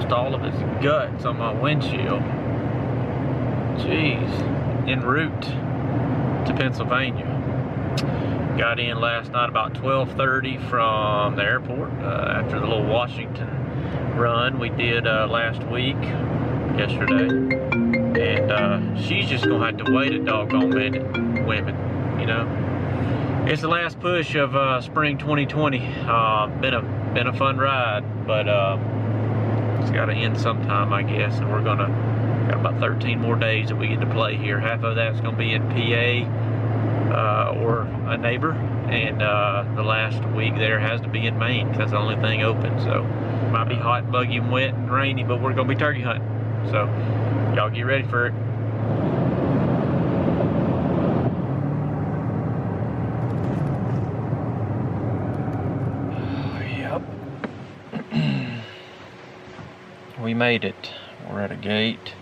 lost all of his guts on my windshield. Jeez. En route to Pennsylvania. Got in last night about 12:30 from the airport after the little Washington run we did last week, yesterday. And she's just gonna have to wait a doggone minute, women, you know. It's the last push of spring 2020. Been a fun ride, but it's got to end sometime, I guess. And we're got about 13 more days that we get to play here. Half of that's gonna be in PA or a neighbor, and the last week there has to be in Maine because that's the only thing open. So might be hot, buggy, and wet and rainy, but we're gonna be turkey hunting. So y'all get ready for it. We made it. We're at a gate.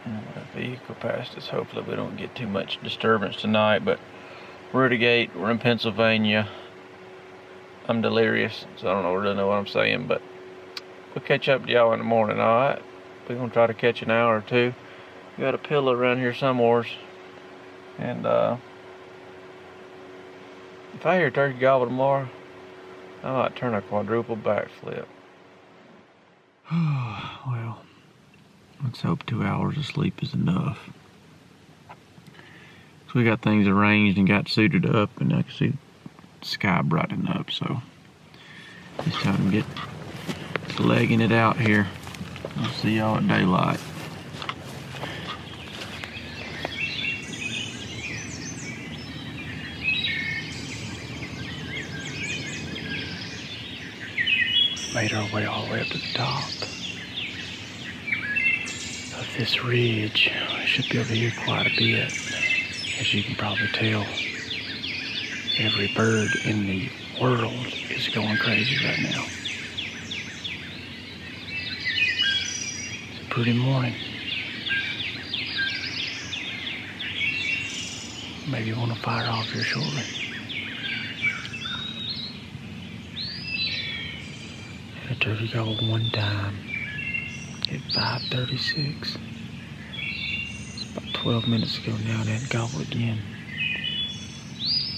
And a vehicle passed us. Hopefully we don't get too much disturbance tonight, but we're at a gate. We're in Pennsylvania. I'm delirious, so I don't really know what I'm saying, but we'll catch up to y'all in the morning, alright? We're gonna try to catch an hour or two. We got a pillow around here somewhere. And if I hear turkey gobble tomorrow, I might turn a quadruple backflip. Well, let's hope 2 hours of sleep is enough. So we got things arranged and got suited up, and I can see the sky brightening up, so it's time to get legging it out here. I'll see y'all at daylight. Made our way all the way up to the top of this ridge. I should be able to hear quite a bit. As you can probably tell, every bird in the world is going crazy right now. It's a pretty morning. Maybe you want to fire off here shortly. A turkey gobbled one time at 5:36. It's about 12 minutes ago now, and it gobbled again.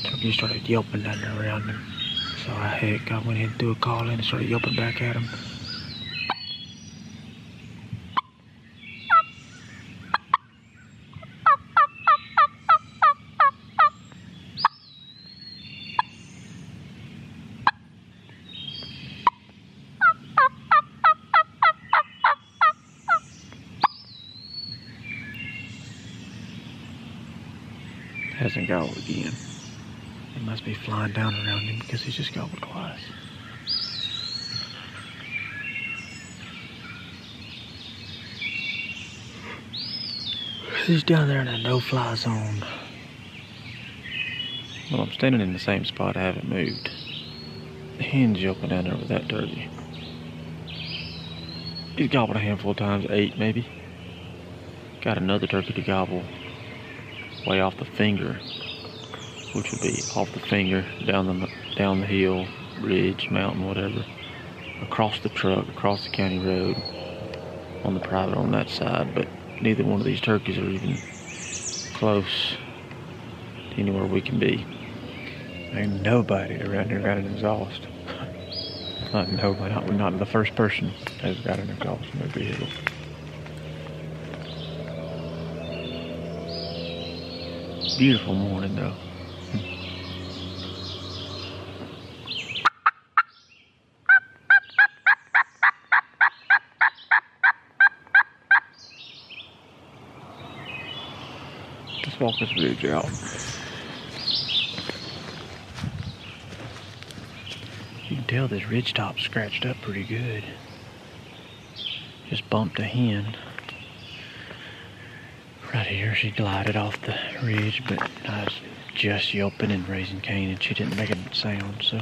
Turkey started yelping down there around him. So I went ahead and threw a call in and started yelping back at him. Hasn't gobbled again. It must be flying down around him because he just gobbled twice. He's down there in a no-fly zone. Well, I'm standing in the same spot. I haven't moved. The hen's yelping down there with that turkey. He's gobbled a handful of times, 8 maybe. Got another turkey to gobble way off the finger, which would be off the finger, down the hill, ridge, mountain, whatever, across the truck, across the county road, on the private on that side. But neither one of these turkeys are even close to anywhere we can be. Ain't nobody around here got an exhaust. Not nobody, not the first person has got an exhaust in their vehicle. Beautiful morning though. Let's walk this ridge out. You can tell this ridge top's scratched up pretty good. Just bumped a hen. Right here, she glided off the ridge, but I was just yelping and raising Cain, and she didn't make a sound, so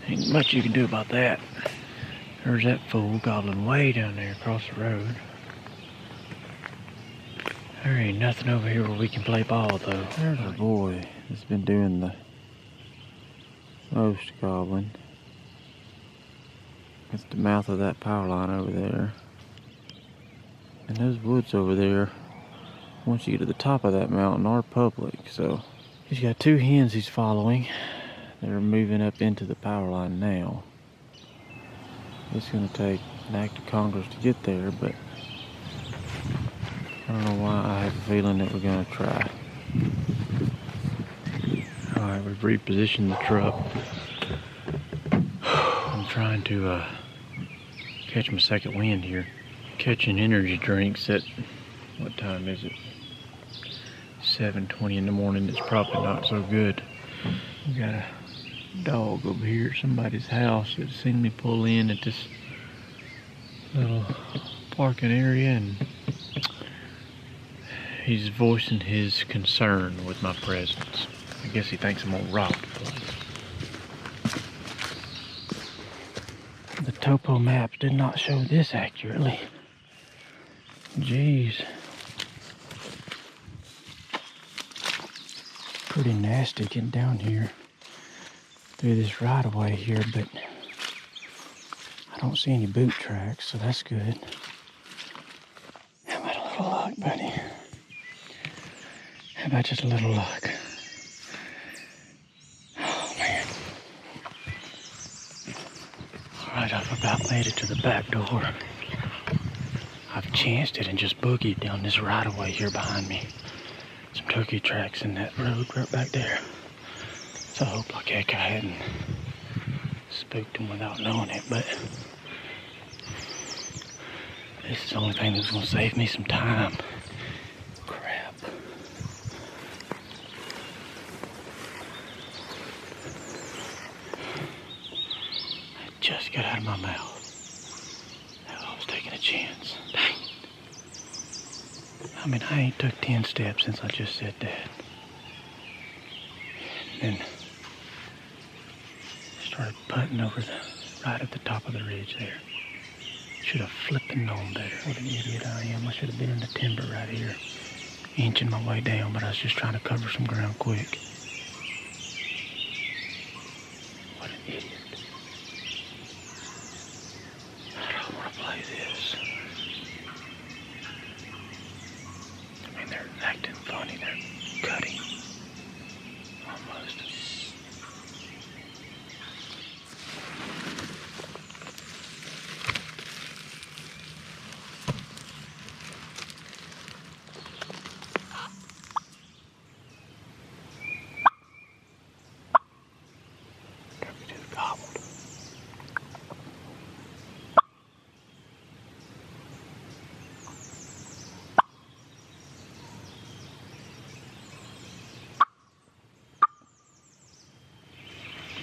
ain't much you can do about that. There's that fool gobbling way down there across the road. There ain't nothing over here where we can play ball, though. There's a boy that's been doing the most gobbling. It's the mouth of that power line over there. And those woods over there, once you get to the top of that mountain, are public. So he's got 2 hens he's following. They're moving up into the power line now. It's going to take an act of Congress to get there, but I don't know why. I have a feeling that we're going to try. Alright, we've repositioned the truck. I'm trying to catch my second wind here. Catching energy drinks at, what time is it? 7:20 in the morning. It's probably not so good. We got a dog over here at somebody's house that's seen me pull in at this little parking area, and he's voicing his concern with my presence. I guess he thinks I'm gonna rob the place. The topo maps did not show this accurately. Jeez. Pretty nasty getting down here through this right of way here, but I don't see any boot tracks, so that's good. How about a little luck, buddy? How about just a little luck? Oh, man. Alright, I've about made it to the back door. I've chanced it and just boogied down this right of way here behind me. Some turkey tracks in that road right back there. So I hope like heck I hadn't spooked him without knowing it, but this is the only thing that's gonna save me some time. Crap. It just got out of my mouth. I was taking a chance. Dang. I mean, I ain't took 10 steps since I just said that. And then started putting over the right at the top of the ridge there. Should have flipping known better. What an idiot I am. I should have been in the timber right here, inching my way down, but I was just trying to cover some ground quick. What an idiot. I don't want to play this. I mean, they're acting funny. They're cutting. Almost.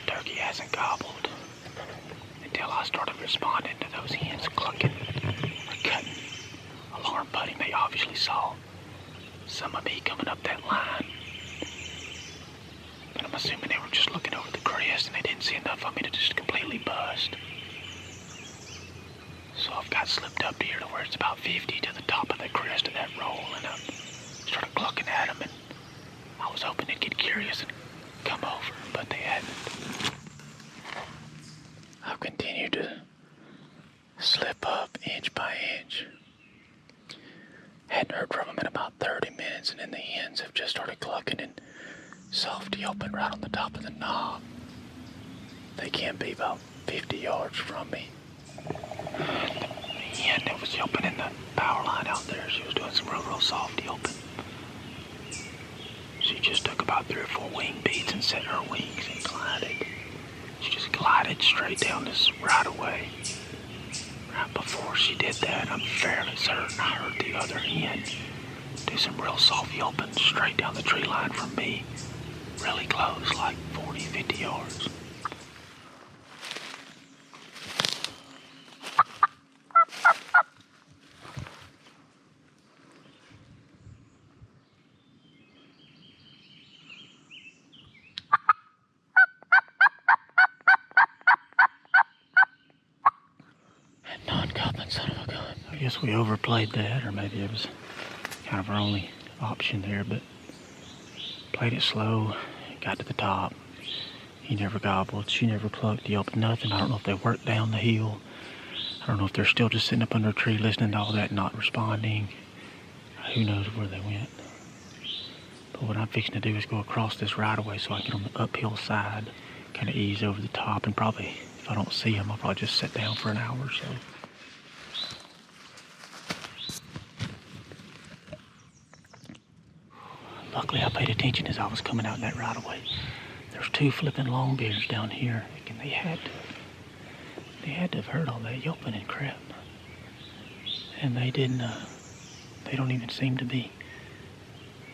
Turkey hasn't gobbled until I started responding to those hens clucking or cutting. Alarm putting. They obviously saw some of me coming up that line. But I'm assuming they were just looking over the crest and they didn't see enough of me to just completely bust. So I've got slipped up here to where it's about 50 to the top of the crest of that roll, and I started clucking at them, and I was hoping they'd get curious and come over, but they hadn't. I've continued to slip up inch by inch. Hadn't heard from them in about 30 minutes, and then the hens have just started clucking and soft yelping right on the top of the knob. They can be about 50 yards from me. The hen that was yelping in the power line out there, she was doing some real soft yelping. She just took about 3 or 4 wing beats and set her wings and glided. She just glided straight down this right away. Right before she did that, I'm fairly certain I heard the other hen do some real soft yelping straight down the tree line from me. Really close, like 40, 50 yards. Son of a gun. I guess we overplayed that, or maybe it was kind of our only option there, but played it slow, got to the top. He never gobbled, she never clucked, yelped, nothing. I don't know if they worked down the hill I don't know if they're still just sitting up under a tree listening to all that, not responding. Who knows where they went. But what I'm fixing to do is go across this right away so I can get on the uphill side, kind of ease over the top, and probably, if I don't see them, I'll probably just sit down for an hour or so. Luckily, I paid attention as I was coming out in that right away. There's two flipping longbeards down here, and they had to have heard all that yelping and crap. And they didn't, they don't even seem to be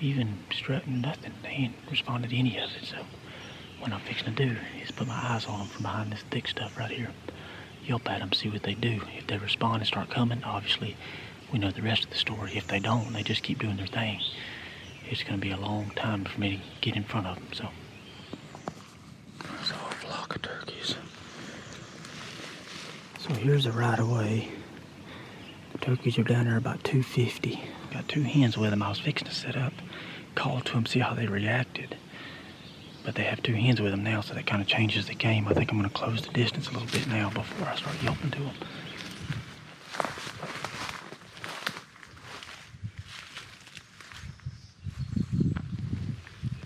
even strutting, nothing. They ain't responded to any of it. So what I'm fixing to do is put my eyes on them from behind this thick stuff right here. Yelp at them, see what they do. If they respond and start coming, obviously we know the rest of the story. If they don't, they just keep doing their thing. It's going to be a long time for me to get in front of them. So there's a whole flock of turkeys. So here's the right of way. The turkeys are down there about 250. Got two hens with them. I was fixing to set up, call to them, see how they reacted. But they have two hens with them now, so that kind of changes the game. I think I'm going to close the distance a little bit now before I start yelping to them.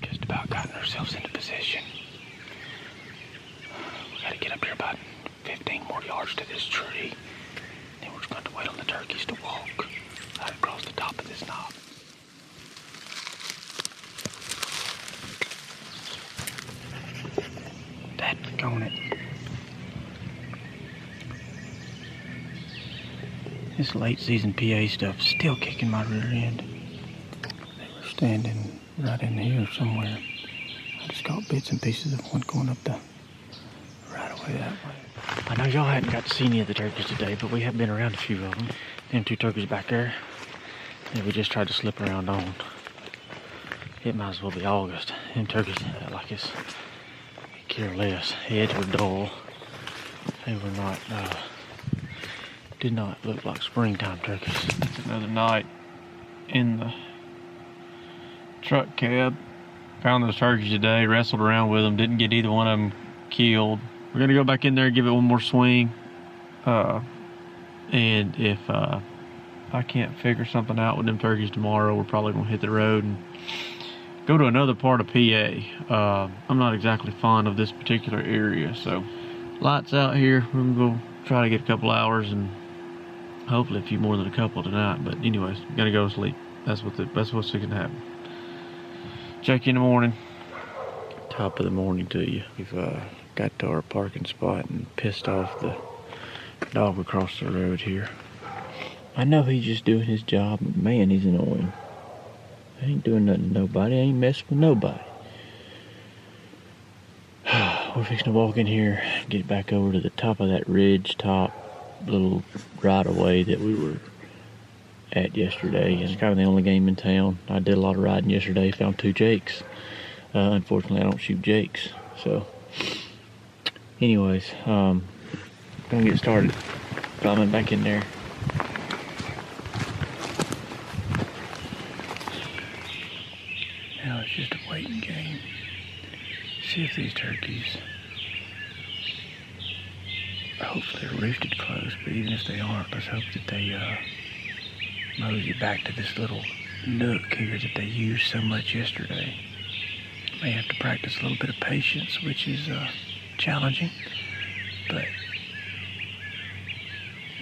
Just about gotten ourselves into position. We got to get up here about 15 more yards to this tree. Then we're just going to wait on the turkeys to walk right across the top of this knob. On it. This late season PA stuff still kicking my rear end. They were standing right in here somewhere. I just caught bits and pieces of one going up the right away that way. I know y'all hadn't got to see any of the turkeys today, but we have been around a few of them. Them two turkeys back there that we just tried to slip around on. It might as well be August. Them turkeys like it's care less. Heads were dull. They were not, did not look like springtime turkeys. It's another night in the truck cab. Found those turkeys today, wrestled around with them, didn't get either one of them killed. We're gonna go back in there and give it one more swing. And if I can't figure something out with them turkeys tomorrow, we're probably gonna hit the road and go to another part of PA. I'm not exactly fond of this particular area, so lights out here. We're gonna go try to get a couple hours and hopefully a few more than a couple tonight. But anyways, gotta go to sleep. That's what's gonna happen. Check you in the morning. Top of the morning to you. We've got to our parking spot and pissed off the dog across the road here. I know he's just doing his job, but man, he's annoying. I ain't doing nothing to nobody. I ain't messing with nobody. We're fixing to walk in here, get back over to the top of that ridge top little right of way that we were at yesterday. It's kind of the only game in town. I did a lot of riding yesterday, found two jakes. Unfortunately, I don't shoot jakes. So, anyways, gonna get started. Climbing back in there. Now it's just a waiting game. See if these turkeys, hopefully they're roosted close, but even if they aren't, let's hope that they mosey back to this little nook here that they used so much yesterday. May have to practice a little bit of patience, which is challenging, but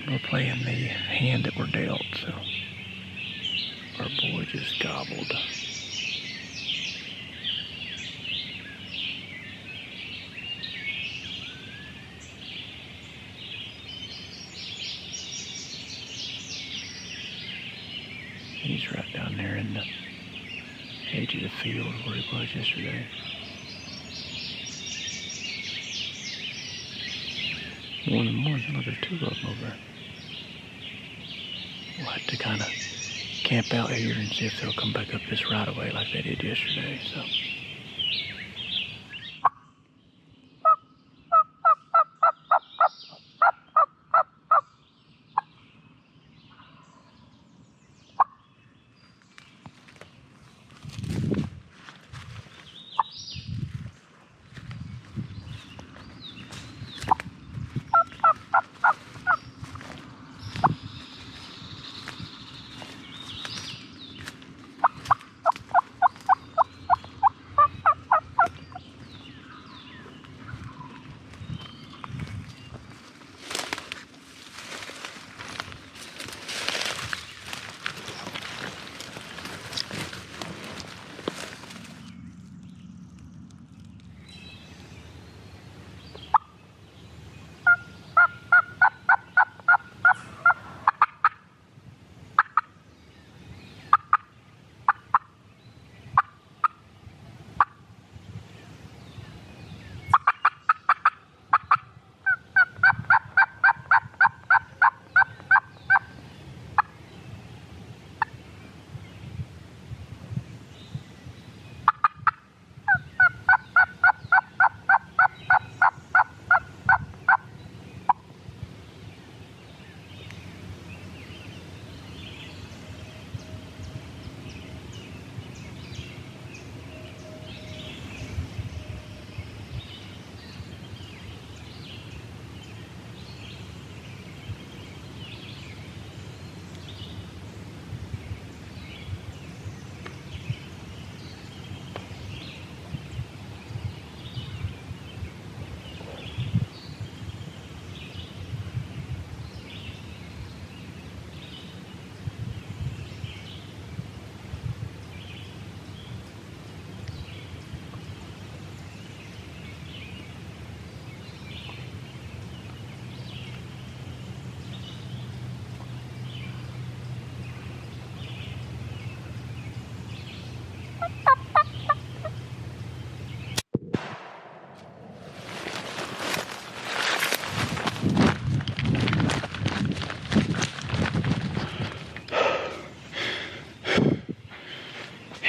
we're playing the hand that we're dealt, so our boy just gobbled. He's right down there in the edge of the field where he was yesterday. More. Look, there's two of them over there. We'll have to kind of camp out here and see if they'll come back up this right away like they did yesterday. So.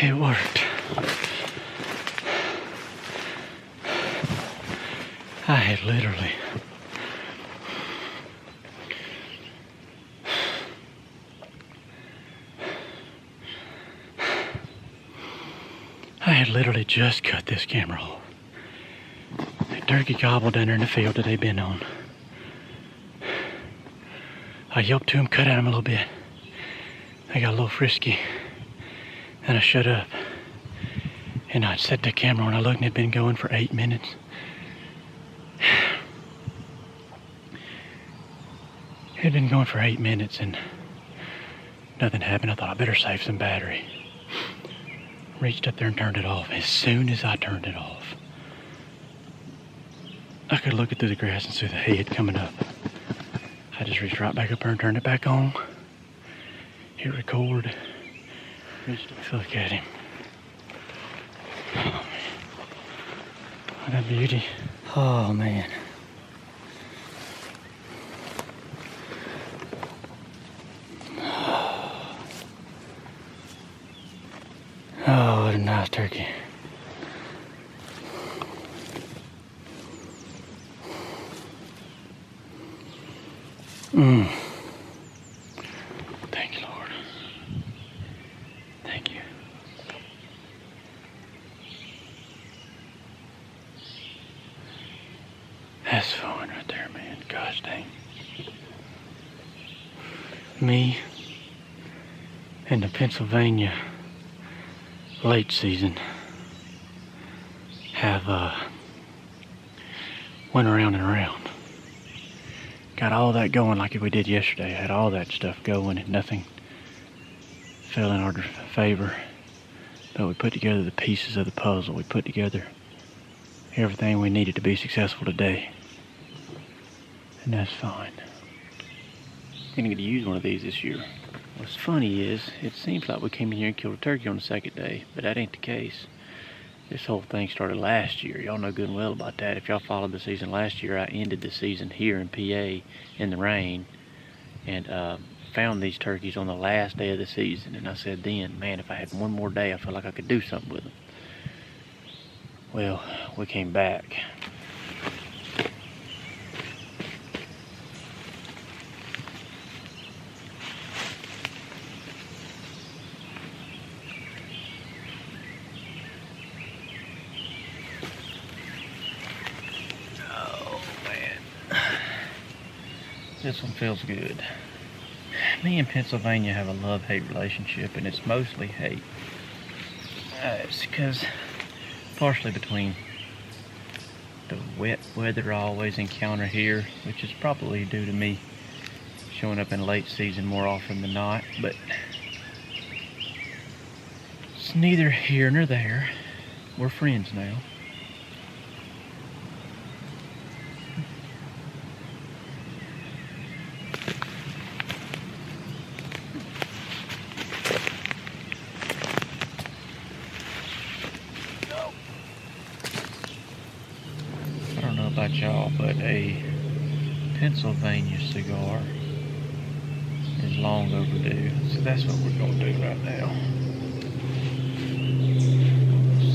It worked. I had literally just cut this camera off. That turkey gobbled down there in the field that they'd been on. I yelped to him, cut at him a little bit. I got a little frisky. And I shut up. And I set the camera on. I looked and it had been going for 8 minutes. It had been going for 8 minutes and nothing happened. I thought I better save some battery. Reached up there and turned it off. As soon as I turned it off, I could look it through the grass and see the head coming up. I just reached right back up there and turned it back on. Hit record. Reached up to look at him. Oh, man. What a beauty. Oh, man. Oh, what a nice turkey. Thank you, Lord. Thank you. That's fine right there, man. Gosh dang. Me and the Pennsylvania late season have went around and around. Got all that going like we did yesterday. Had all that stuff going and nothing fell in our favor. But we put together the pieces of the puzzle. We put together everything we needed to be successful today. And that's fine. I'm gonna get to use one of these this year. What's funny is, it seems like we came in here and killed a turkey on the second day, but that ain't the case. This whole thing started last year. Y'all know good and well about that. If y'all followed the season last year, I ended the season here in PA in the rain and found these turkeys on the last day of the season. And I said then, man, if I had one more day, I felt like I could do something with them. Well, we came back. This one feels good. Me and Pennsylvania have a love-hate relationship, and it's mostly hate. It's because partially between the wet weather I always encounter here, which is probably due to me showing up in late season more often than not, but it's neither here nor there. We're friends now. About y'all, but a Pennsylvania cigar is long overdue, so that's what we're gonna do right now.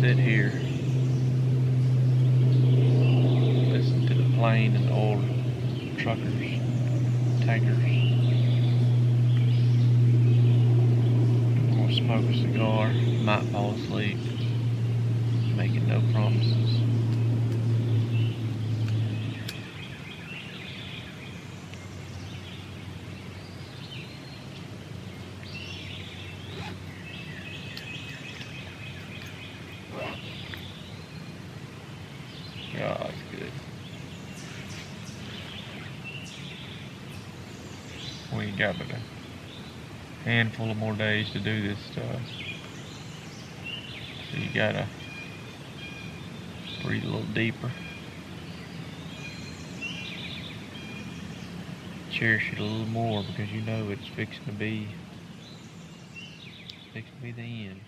Sit here, listen to the plane and the oil truckers, tankers. I'm gonna smoke a cigar, might fall asleep, making no promises. Oh, it's good. We got but a handful of more days to do this stuff. So you gotta breathe a little deeper. Cherish it a little more because you know it's fixing to be the end.